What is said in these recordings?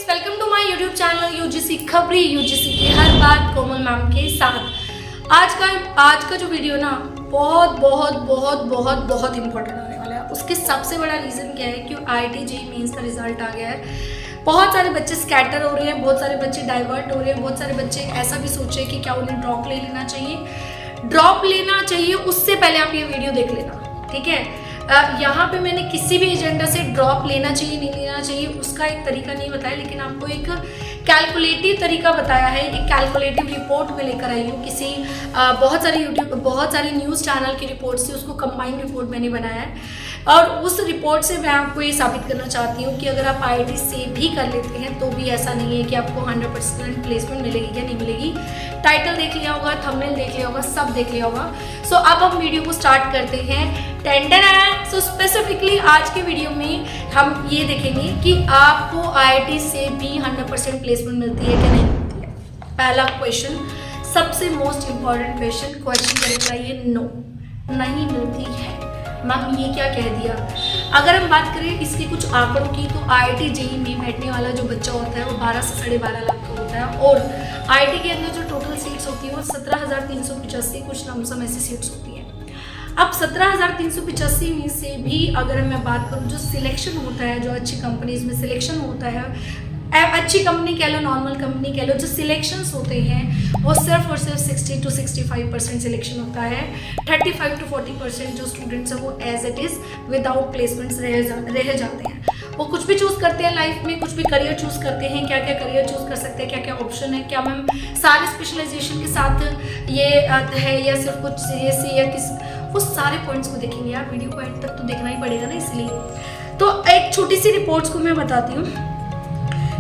Welcome to my YouTube channel UGC Khabri, UGC की हर बात कोमल मैम के साथ। आज का जो वीडियो ना बहुत बहुत बहुत बहुत बहुत इंपॉर्टेंट होने वाला है। उसके सबसे बड़ा रीज़न क्या है कि आईआईटी जेईई मेंस का रिजल्ट आ गया है। बहुत सारे बच्चे स्कैटर हो रहे हैं, बहुत सारे बच्चे डाइवर्ट हो रहे हैं, बहुत सारे बच्चे ऐसा भी सोच रहे हैं कि क्या उन्हें ड्रॉप ले लेना चाहिए। ड्रॉप लेना चाहिए उससे पहले आप ये वीडियो देख लेना, ठीक है। यहाँ पे मैंने किसी भी एजेंडा से ड्रॉप लेना चाहिए नहीं लेना चाहिए उसका एक तरीका नहीं बताया, लेकिन आपको एक कैलकुलेटिव तरीका बताया है। एक कैलकुलेटिव रिपोर्ट में लेकर आई हूँ किसी बहुत सारे न्यूज़ चैनल की रिपोर्ट से, उसको कंबाइंड रिपोर्ट मैंने बनाया है। और उस रिपोर्ट से मैं आपको ये साबित करना चाहती हूँ कि अगर आप आईआईटी से भी कर लेते हैं तो भी ऐसा नहीं है कि आपको 100% प्लेसमेंट मिलेगी या नहीं मिलेगी। टाइटल देख लिया होगा, थंबनेल देख लिया होगा, सब देख लिया होगा। सो अब हम वीडियो को स्टार्ट करते हैं। सो स्पेसिफिकली आज के वीडियो में हम ये देखेंगे कि आपको आईआईटी से भी 100% प्लेसमेंट मिलती है कि नहीं मिलती है। पहला क्वेश्चन, सबसे मोस्ट इम्पॉर्टेंट क्वेश्चन करेगा ये, नो, नहीं मिलती है। मैम ये क्या कह दिया? अगर हम बात करें इसके कुछ आंकड़ों की तो आईआईटी जेईई में बैठने वाला जो बच्चा होता है वो 12 से 12.5 लाख का होता है, और आईआईटी के अंदर जो टोटल सीट्स होती है वो 17,385 कुछ लमसम ऐसी सीट्स होती है। अब 17,385 में से भी अगर मैं बात करूँ जो सिलेक्शन होता है, जो अच्छी कंपनीज में सिलेक्शन होता है, अच्छी कंपनी कह लो, नॉर्मल कंपनी कह लो, जो सिलेक्शंस होते हैं वो सिर्फ और सिर्फ 60 to 65% सिलेक्शन होता है। 35 to 40% जो स्टूडेंट्स हैं वो as it is without placements रह जाते हैं। वो कुछ भी चूज़ करते हैं लाइफ में, कुछ भी करियर चूज़ करते हैं। क्या क्या करियर चूज़ कर सकते हैं, क्या क्या ऑप्शन है, क्या मैम सारे स्पेशलाइजेशन के साथ ये है या सिर्फ कुछ सीएससी या किस, वो सारे पॉइंट्स को देखेंगे यार। वीडियो को एंड तक तो देखना ही पड़ेगा ना, इसलिए। तो एक छोटी सी रिपोर्ट्स को मैं बताती हूँ।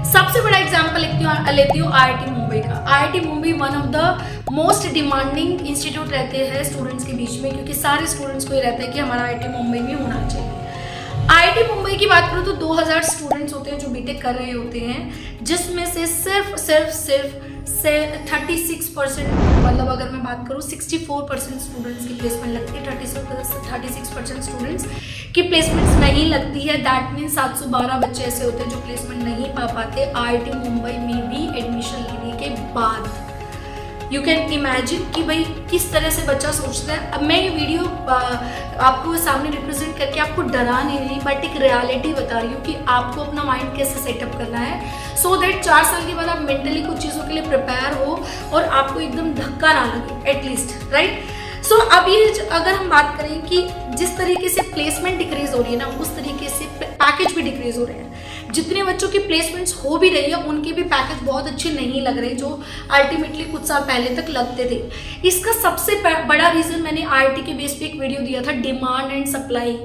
सबसे बड़ा एग्जाम्पल लेती हूँ आईआईटी मुंबई का। IIT Mumbai one of the most demanding institute रहते हैं स्टूडेंट्स के बीच में, क्योंकि सारे स्टूडेंट्स को ये रहता है कि हमारा आईआईटी मुंबई में होना चाहिए। आईआईटी मुंबई की बात करूँ तो 2000 स्टूडेंट्स होते हैं जो बीटेक कर रहे होते हैं, जिसमें से सिर्फ 36%, मतलब अगर मैं बात करूँ 64% स्टूडेंट्स की प्लेसमेंट लगती है। 36% स्टूडेंट्स की प्लेसमेंट्स नहीं लगती है। दैट मीन्स 712 बच्चे ऐसे होते हैं जो प्लेसमेंट नहीं पा पाते आईआईटी मुंबई में भी एडमिशन लेने के बाद। यू कैन इमेजिन कि भाई किस तरह से बच्चा सोचता है। अब मैं ये वीडियो आपको सामने रिप्रेजेंट करके आपको डरा नहीं, बट एक रियलिटी बता रही हूँ कि आपको अपना माइंड कैसे सेटअप करना है, सो दैट 4 साल के बाद आप मेंटली कुछ चीज़ों के लिए प्रिपेयर हो और आपको एकदम धक्का ना लगे एटलीस्ट, राइट। सो अब ये अगर हम बात करें कि जिस तरीके से प्लेसमेंट डिक्रीज हो रही है ना, उस तरीके से पैकेज भी डिक्रीज हो रहे हैं। जितने बच्चों की प्लेसमेंट्स हो भी रही है उनके भी पैकेज बहुत अच्छे नहीं लग रहे जो अल्टीमेटली कुछ साल पहले तक लगते थे। इसका सबसे बड़ा रीज़न मैंने आईआईटी के बेस पे एक वीडियो दिया था, demand and supply.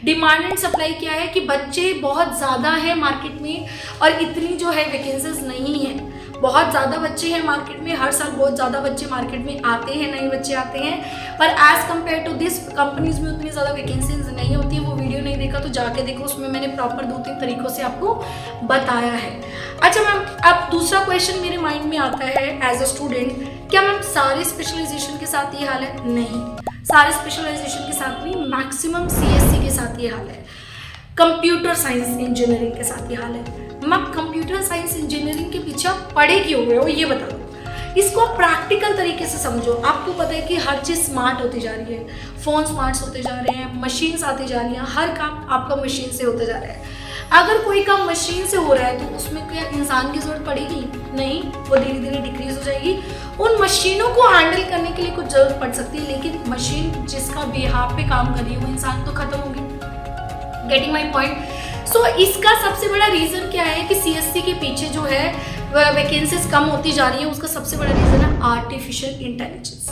Demand and supply क्या है कि बच्चे बहुत ज़्यादा है मार्केट में और इतनी जो है वैकेंसीज नहीं है। बहुत ज़्यादा बच्चे हैं मार्केट में, हर साल बहुत ज़्यादा बच्चे मार्केट में आते हैं, नए बच्चे आते हैं, पर as compare to this companies में उतनी ज़्यादा वैकेंसीज नहीं होती है। वो वीडियो नहीं देखा तो जाके देखो, उसमें मैंने प्रॉपर 2-3 तरीकों से आपको बताया है। अच्छा मैम, अब दूसरा क्वेश्चन मेरे माइंड में आता है एज अ स्टूडेंट, क्या मैम सारे स्पेशलाइजेशन के साथ ये हाल है? नहीं, सारे स्पेशलाइजेशन के साथ नहीं, मैक्सिमम सीएससी के साथ ये हाल है, कंप्यूटर साइंस इंजीनियरिंग के साथ ये हाल है। मैम कंप्यूटर साइंस इंजीनियरिंग के पीछे आप पढ़े क्यों हुए हो ये बता दो। इसको प्रैक्टिकल तरीके से समझो। आपको पता है कि हर चीज़ स्मार्ट होती जा रही है, फ़ोन स्मार्ट होते जा रहे हैं, मशीन्स आती जा रही हैं, हर काम आपका मशीन से होता जा रहा है। अगर कोई काम मशीन से हो रहा है तो उसमें क्या इंसान की ज़रूरत पड़ेगी? नहीं, वो धीरे धीरे डिक्रीज हो जाएगी। उन मशीनों को हैंडल करने के लिए कुछ ज़रूरत पड़ सकती है, लेकिन मशीन जिसका बिहाफ पे काम कर रही है वो इंसान तो खत्म होगी। Getting my point. सो इसका सबसे बड़ा रीज़न क्या है कि सीएससी के पीछे जो है वैकेंसीज कम होती जा रही है, उसका सबसे बड़ा रीज़न है artificial intelligence.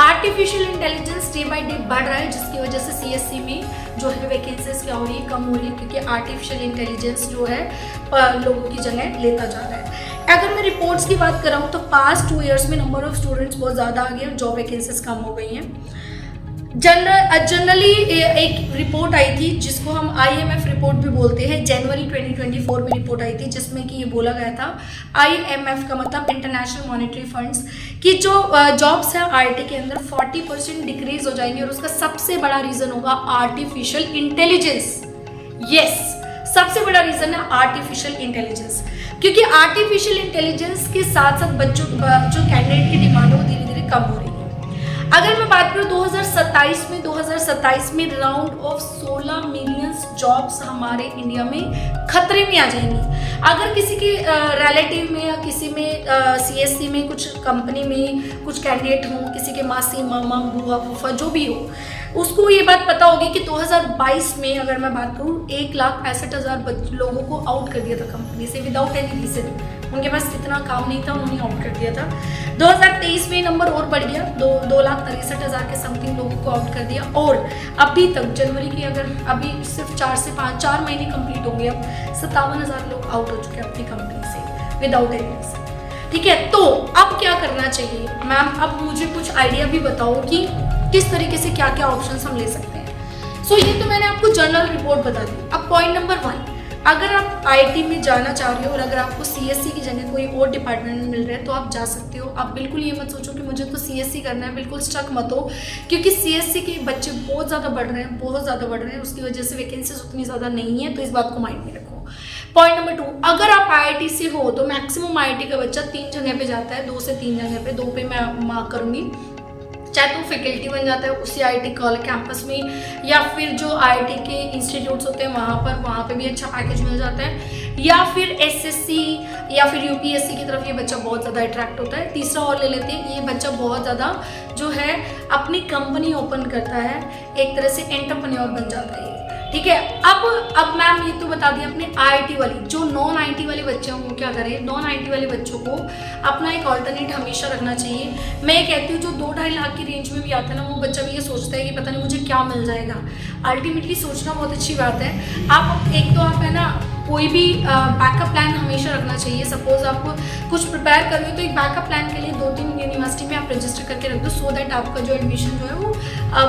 Artificial intelligence day by day बढ़ रहा है, जिसकी वजह से सीएससी में जो है वैकेंसीज क्या हो रही है, कम हो रही है, क्योंकि आर्टिफिशियल इंटेलिजेंस जो है लोगों की जगह लेता जा रहा है। अगर मैं रिपोर्ट्स की बात कर रहा हूँ तो पास्ट 2 ईयर्स में नंबर ऑफ स्टूडेंट्स बहुत ज़्यादा आ गए और जॉब वैकेंसीज कम हो गई हैं। जनरली एक रिपोर्ट आई थी जिसको हम आईएमएफ रिपोर्ट भी बोलते हैं, जनवरी 2024 में रिपोर्ट आई थी, जिसमें कि ये बोला गया था, आईएमएफ का मतलब इंटरनेशनल मॉनेटरी फंड्स, कि जो जॉब्स है आईआईटी के अंदर 40% डिक्रीज हो जाएंगे और उसका सबसे बड़ा रीज़न होगा आर्टिफिशियल इंटेलिजेंस। यस, सबसे बड़ा रीजन है आर्टिफिशियल इंटेलिजेंस, क्योंकि आर्टिफिशियल इंटेलिजेंस के साथ साथ बच्चों जो कैंडिडेट की डिमांड है वो धीरे धीरे कम हो रही है। अगर मैं बात करूं 2027 में राउंड ऑफ 16 मिलियन जॉब्स हमारे इंडिया में खतरे में आ जाएंगी। अगर किसी के रिलेटिव में या किसी में सीएससी में कुछ कंपनी में कुछ कैंडिडेट हों, किसी के मासी मामा बुआ फूफा जो भी हो, उसको ये बात पता होगी कि 2022 में अगर मैं बात करूँ 1,65,000 लोगों को आउट कर दिया था कंपनी से विदाउट एनी रीजन। उनके पास इतना काम नहीं था, उन्होंने आउट कर दिया था। 2023 में नंबर और बढ़ गया, 2,63,000 के समथिंग लोगों को आउट कर दिया। और अभी तक जनवरी की अगर अभी सिर्फ 4 महीने कंप्लीट होंगे, अब 57,000 लोग आउट हो चुके हैं अपनी कंपनी से विदाउट एनी रीजन। ठीक है, तो अब क्या करना चाहिए मैम? अब मुझे कुछ आइडिया भी बताओ कि किस तरीके से क्या क्या ऑप्शंस हम ले सकते हैं। सो ये तो मैंने आपको जनरल रिपोर्ट बता दी। अब पॉइंट नंबर 1, अगर आप आईटी में जाना चाह रहे हो और अगर आपको सीएससी की जगह कोई और डिपार्टमेंट में मिल रहा है तो आप जा सकते हो। आप बिल्कुल ये मत सोचो कि मुझे तो सीएससी करना है, बिल्कुल स्टक मत हो, क्योंकि सीएससी के बच्चे बहुत ज़्यादा बढ़ रहे हैं, बहुत ज़्यादा बढ़ रहे हैं। उसकी वजह से वैकेंसीज उतनी ज़्यादा नहीं है, तो इस बात को माइंड में रखो। पॉइंट नंबर 2, अगर आप आईआईटी से हो तो मैक्सिमम आईआईटी का बच्चा 3 जगह पे जाता है, 2 से 3 जगह पे, 2 पे मैं मार्क करूँगी। चाहे तो फैकल्टी बन जाता है उसी आईआईटी कॉलेज कैंपस में, या फिर जो आईआईटी के इंस्टीट्यूट्स होते हैं वहाँ पे भी अच्छा पैकेज मिल जाता है, या फिर एसएससी या फिर यूपीएससी की तरफ ये बच्चा बहुत ज़्यादा अट्रैक्ट होता है। तीसरा और ले लेते हैं, ये बच्चा बहुत ज़्यादा जो है अपनी कंपनी ओपन करता है, एक तरह से एंटरप्रेन्योर बन जाता है। ठीक है, अब मैम ये तो बता दिया अपने आईआईटी वाली। जो नॉन आईआईटी वाले बच्चे हैं वो क्या करें? नॉन आईआईटी वाले बच्चों को अपना एक ऑल्टरनेट हमेशा रखना चाहिए। मैं ये कहती हूँ जो 2-2.5 लाख की रेंज में भी आता है ना, वो बच्चा भी ये सोचता है कि पता नहीं मुझे क्या मिल जाएगा। अल्टीमेटली सोचना बहुत अच्छी बात है। आप एक तो आप है ना कोई भी बैकअप प्लान हमेशा रखना चाहिए। सपोज आप कुछ प्रिपेयर कर रहे हो तो एक बैकअप प्लान के लिए 2-3 यूनिवर्सिटी में आप रजिस्टर करके रख दो, सो दैट आपका जो एडमिशन जो है वो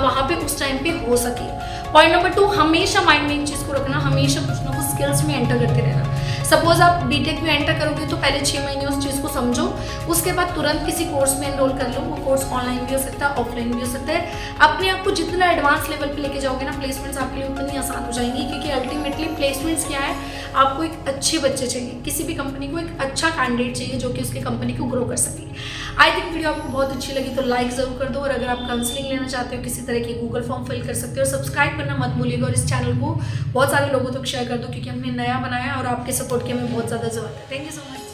वहाँ पे उस टाइम पे हो सके। पॉइंट नंबर 2, हमेशा माइंड में एक चीज़ को रखना, हमेशा कुछ ना कुछ स्किल्स में एंटर करते रहना। सपोज आप बीटेक में एंटर करोगे तो पहले 6 महीने उस चीज़ को समझो, उसके बाद तुरंत किसी कोर्स में एनरोल कर लो। वो कोर्स ऑनलाइन भी हो सकता है, ऑफलाइन भी हो सकता है। अपने आप को जितना एडवांस लेवल पे लेके जाओगे ना, प्लेसमेंट्स आपके लिए उतनी आसान हो जाएंगी, क्योंकि अल्टीमेटली प्लेसमेंट्स क्या है, आपको एक अच्छे बच्चे चाहिए, किसी भी कंपनी को एक अच्छा कैंडिडेट चाहिए जो कि उसकी कंपनी को ग्रो कर सके। आई थिंक वीडियो आपको बहुत अच्छी लगी तो लाइक ज़रूर कर दो, और अगर आप काउंसलिंग लेना चाहते हो किसी तरह की गूगल फॉर्म फिल कर सकते हो। सब्सक्राइब करना मत भूलिएगा और इस चैनल को बहुत सारे लोगों तक शेयर कर दो, क्योंकि हमने नया बनाया और आपके सपोर्ट की हमें बहुत ज़्यादा ज़रूरत है। Thank you so much.